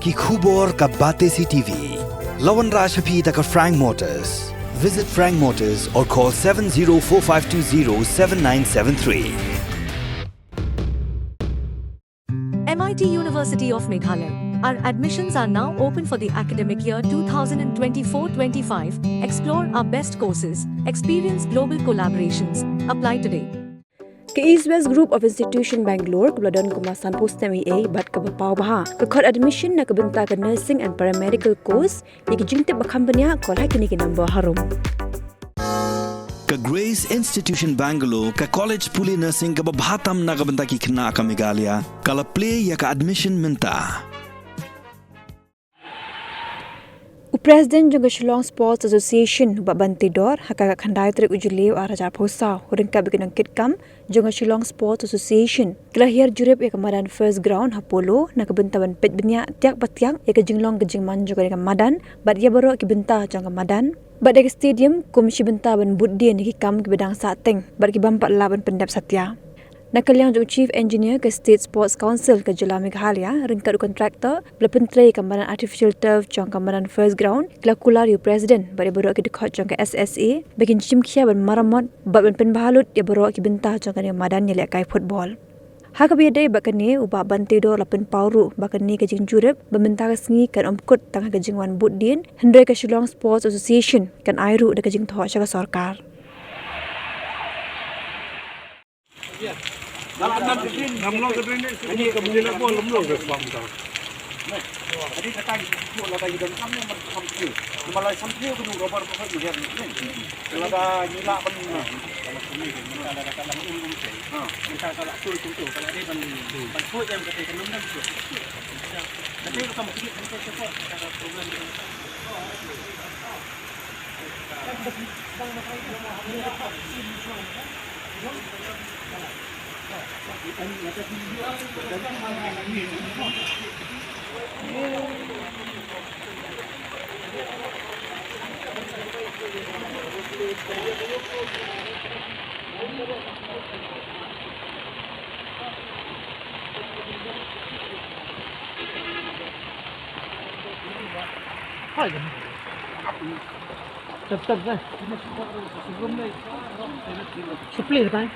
ki khubor ka bate si TV. Lawan Rashaphi taka Frank Motors. Visit Frank Motors or call 7045207973. MIT University of Meghalaya. Our admissions are now open for the academic year 2024-25. Explore our best courses. Experience global collaborations. Apply today. Ke East West Group of Institution Bangalore kebeladon kemasan post MA bat ke bapau baha ke kod admission na kebenta ke nursing and paramedical course yang jingtip bakambanya kol hakini ke number harum. Ka Grace Institution Bangalore ka college puli nursing ka babhatam na kabenta ki khna ka Meghalaya kala play ya ka admission minta. President juga Shillong Sports Association ba bantidor haka khandai trik ujuleu arajar phosa huring ka bikin kitkam juga Shillong Sports Association kelahir Jurip ya kemadan first ground ha Polo na kebentawan pet benya tiak patiang ya ke jinglong ke jingman juga dengan madan bat ya baro ke benta jang madan bat de stadium komisi benta ban buddian ki kam ke bedang sateng bat ki bampat laban Pyndep satya. Nakaliang juga Chief Engineer ke State Sports Council ke Jela Meghalaya, ringkat Contractor, berpentrei kemaran artificial turf jang kemaran first ground, kela Kular yu President, bari berok ke dekat jang ke SSA, bagian cimkia ban maramot, bat ban penbahalut ya berok ke bentah jang ke madan nyelek kai football. Hak biadai bakane ubah bantido lapen pauru bakane ke jing Jurip, bembentah ke sengi kan omkut tangah ke jingwan budin, hendrai ke Shillong Sports Association kan airu de ke jing thoh syaka sarkar. Namlo ke drainage ini kemudian apa lemlo ke swam ta. Jadi kata itu lada dan kami sampai malah sampai ke robar robar juga ni. Lada gila pun. Kalau sini kita ada kata umum tu. Kita kalau tu kalau dia ban food yang kata kenum dah tu. Tapi kalau kamu pergi kita cepat ada problem. Tetap kan. Sebelum ni. Supply kan.